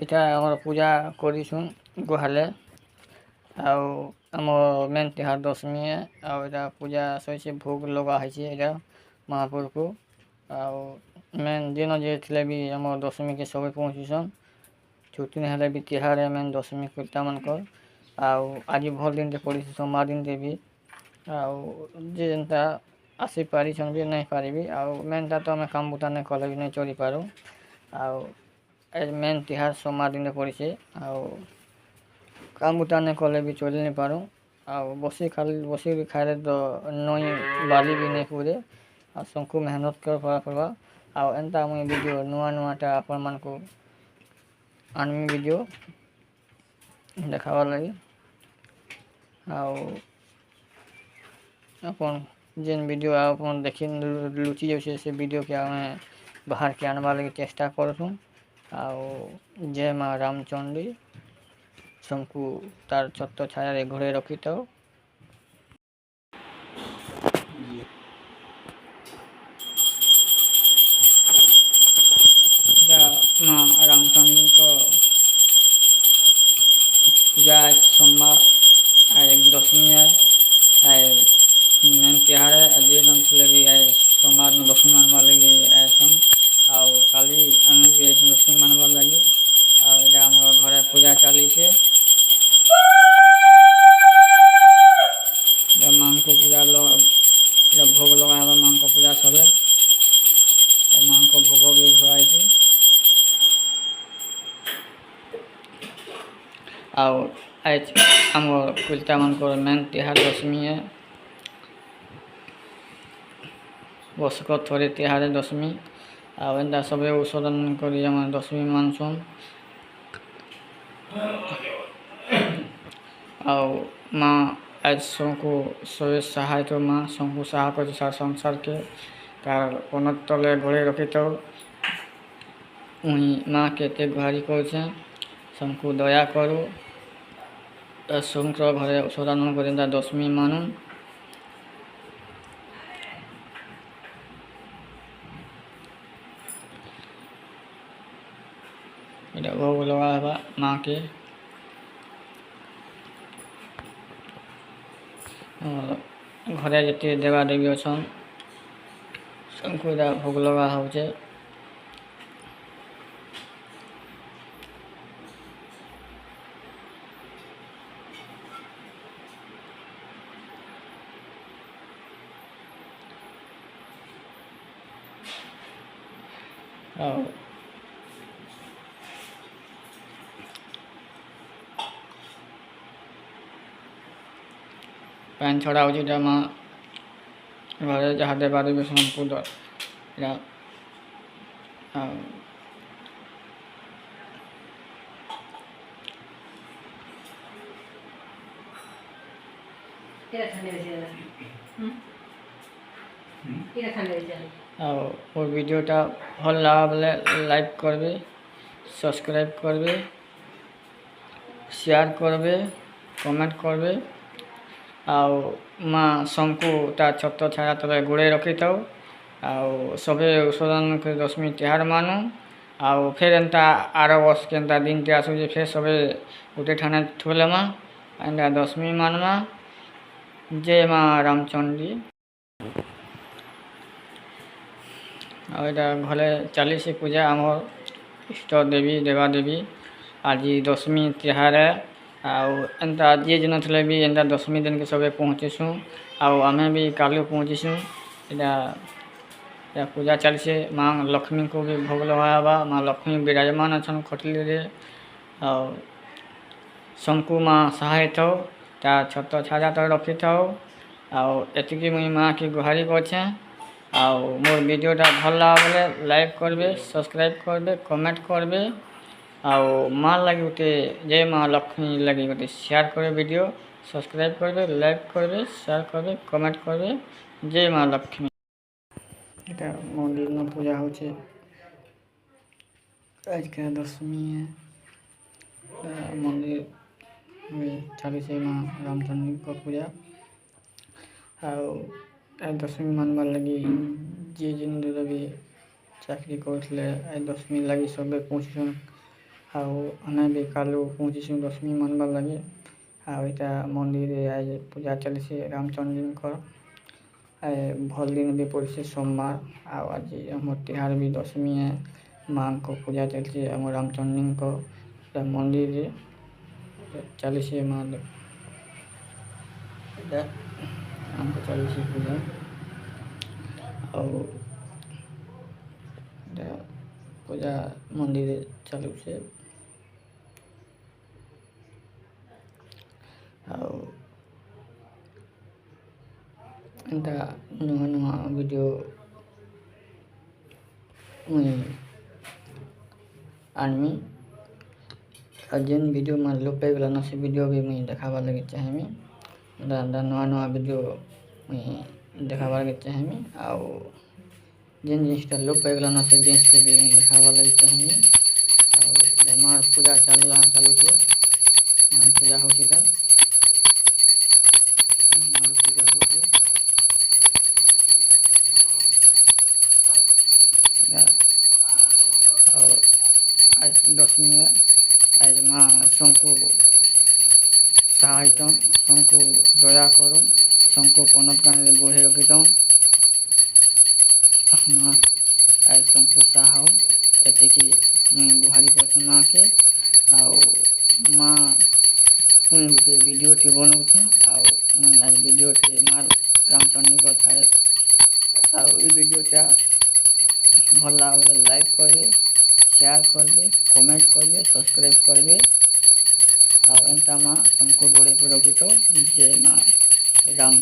এটা আমার পূজা করিছুঁ গুহালে ଆଉ ଆମ ମେନ୍ ତିହାର ଦଶମୀ ଆଉ ଏଇଟା ପୂଜା ସରିଛି ଭୋଗ ଲଗା ହେଇଛି ଏଇଟା ମହାପୁରକୁ ଆଉ ମେନ୍ ଦିନ ଯେ ଥିଲେ ବି ଆମ ଦଶମୀକେ ସବୁ ପହଞ୍ଚୁଛନ୍ ଛୁଟି ନାଇଁ ହେଲେ ବି ତିହାରେ ମେନ୍ ଦଶମୀ କୀର୍ତ୍ତାମାନଙ୍କର ଆଉ ଆଜି ଭଲ ଦିନଟେ ପଡ଼ିଛି ସୋମବାର ଦିନଟେ ବି ଆଉ ଯେ ଯେନ୍ତା ଆସିପାରିଛନ୍ ବି ନାଇଁ ପାରିବି ଆଉ ମେନ୍ଟା ତ ଆମେ କାମ ବୁତା ନାଇଁ କଲେ ବି ନାଇଁ ଚଳିପାରୁ ଆଉ ମେନ୍ ତିହାର ସୋମବାର ଦିନଟେ ପଡ଼ିছে ଆଉ କାମ ବୁତା ନାଇଁ କଲେ ବି ଚଲି ନାଇଁ ପାରୁ ଆଉ ଖାଲି ବସିକି ଖାଇଲେ ତ ନଈ ବାଲି ବି ନାଇଁ ପୁରେ ଆଉ ସବୁକୁ ମେହନତ କରବା ଆଉ ଏନ୍ତା ମୁଇଁ ଭିଡ଼ିଓ ନୂଆଟା ଆପଣମାନଙ୍କୁ ଆନମି ଭିଡ଼ିଓ ଦେखाବାର୍ ଲାଗି ଆଉ ଆପଣ ଯେନ୍ ଭିଡ଼ିଓ ଆପଣ ଦେଖି ଲୁଚି ଯାଉଛେ ସେ ଭିଡ଼ିଓକେ ଆମେ ବାହାରକେ ଆଣବାର୍ ଲାଗି ଚେଷ୍ଟା କରୁଛୁଁ ଆଉ ଜୟ ମା ରାମଚଣ୍ଡୀ सबको तार छत्त छाया घोड़े रखी तो माँ रामचंद्र को पूजा सोमवार दशमी है मेन तिहार है जे नाम से भी सोमवार दशमी मानवा लगे आसन आउ काली आम भी दशमी मानवा लगे आम घरे पूजा चली से माँ को पूजा भोग लगा माँ को पूजा सर माँ को भोग भी धुआई आम कुलता मान मेन तिहार दशमी है वर्षक थोड़े तिहार दशमी आंता सब औषधन कर दशमी मानसुन माँ आज सबको सब सहायता माँ सबको सहाय कर संसार के तार पनत तले घोड़े रखी तो माँ के गुहारी कर सबको दया करू सबको घरे औषधन कर दशमी मानुन इटा भोग लगा माँ के घरे जिते देवादेवी अच्छा सबको भोग लगा होचे पैन छड़ा हो माँ घरे जहाँ देवादेवी सबको और वीडियोटा भल लगा बोले लाइक करबे सब्सक्राइब करबे शेयर करबे कमेंट करबे आउ माँ सबको तार छत्त छाया तले गोड़े रखी था सबे औषधन के दशमी तिहार मानु आउ फिर एंता आर वर्ष के एंता दिन टे आसुचे फिर सबे गोटे ठाने ठुले माँ एंता दशमी मानमा जय माँ रामचंडी घरे चली से पूजा आम इष्ट देवी देवादेवी आज दशमी तिहार एंता जे दिन थे भी एंता दशमी दिन के सब पहुँचीसु आम भी काली पहुँचीसु इटा पूजा चली माँ लक्ष्मी को भी भोग लगावा माँ लक्ष्मी विराजमान अच्छा खटली रे सबको माँ सहाय था छत छाया तक रखी था एतिकी मुई माँ की गुहारी करछे मोर वीडियोटा भल लगा बोले लाइक करबे सब्सक्राइब करबे कमेंट करबे माँ लगी गोटे जय माँ लक्ष्मी लगी गोटे शेयर करे वीडियो सब्सक्राइब करबे लाइक करबे शेयर करबे कमेंट करबे जय माँ लक्ष्मी इटा मंदिर में पूजा होचे आज के दशमी है मंदिर में चली से माँ रामचंद्र को पूजा दशमी मानवार लगी जे जिन भी चाकरी करते दशमी लगी सब पहुँचन ଆଉ ଆମେ ବି କାଲୁ ପହଞ୍ଚିଛୁ ଦଶମୀ ମାନ୍ବାର୍ ଲାଗି। ଆଉ ଇଟା ମନ୍ଦିରରେ ଆଜ ପୂଜା ଚାଲିଛି ରାମଚନ୍ଦ୍ରଙ୍କର। ଭଲ୍ ଦିନ ବି ପଡ଼ିଛି ସୋମବାର। ଆଉ ଆଜି ଆମର ତିହାର ବି ଦଶମୀ ମାଆଙ୍କ ପୂଜା ଚାଲିଛି ଆମ ରାମଚନ୍ଦ୍ରଙ୍କ ମନ୍ଦିରରେ ଚାଲିଛି। ମା ଏଇଟା ଆମକୁ ଚାଲିଛି ପୂଜା। ଆଉ ଏଇଟା ପୂଜା ମନ୍ଦିରରେ ଚାଲୁଛେ। ଆଉ ଏନ୍ତା ନୂଆ ନୂଆ ଭିଡ଼ିଓ ମୁଇଁ ଆନ୍ମି। ଆଉ ଯେନ୍ ଭିଡ଼ିଓ ମାନେ ଲୋପ ପାଇଗଲାନ ସେ ଭିଡ଼ିଓ ବି ମୁଇଁ ଦେଖାବାର୍ ଲାଗି ଚାହିଁମି। ଏନ୍ତା ନୂଆ ନୂଆ ଭିଡ଼ିଓ ମୁଇଁ ଦେଖାବାର୍ ଲାଗି ଚାହିଁମି। ଆଉ ଯେନ୍ ଜିନିଷ୍ଟା ଲୋପ ପାଇଗଲାନ ସେ ଜିନିଷ୍କେ ବି ମୁଇଁ ଦେଖାବାର୍ ଲାଗି ଚାହିଁମି। ଆଉ ଇଟା ମାଆର୍ ପୂଜା ଚାଲୁଛେ। ମାଆର୍ ପୂଜା ହଉଛେ ଇଟା। ମାଆର୍ ପୂଜା ହଉଛେ ଇଟା। ଆଉ ଆଜ ଦଶମୀ ଆଜ ମା ସବକୁ ସାହାଇତନ୍, ସବକୁ ଦୟା କରୁନ୍, ସବକୁ ପନତ କାନିରେ ଗୁହେଇ ରଖିଥଉନ୍। ମା ଆଜ ସବକୁ ସାହା ହଉନ୍। ଏତିକି ମୁଇଁ ଗୁହାରି କରୁଛେ ମାଆକେ। ଆଉ ମା ମୁଇଁ ଗୁଟେ ଭିଡ଼ିଓଟେ ବନଉଛେ। ଆଉ ମୁଇଁ ଆଜ ଭିଡ଼ିଓଟେ ମାଆର୍ ରାମଚଣ୍ଡୀଙ୍କ ଛାଡ଼େ। ଆଉ ଇ ଭିଡ଼ିଓଟା ଭଲ୍ ଲାଗଲେ ଲାଇକ୍ କରିବେ, ସେୟାର କରିବେ, କମେଣ୍ଟ କରିବେ, ସବସ୍କ୍ରାଇବ୍ କରିବେ। ଆଉ ଏନ୍ତା ମା ସବକୁ ଗୋଡ଼େ ରଖିଥଉ। ଜୟ ମା ରାମ।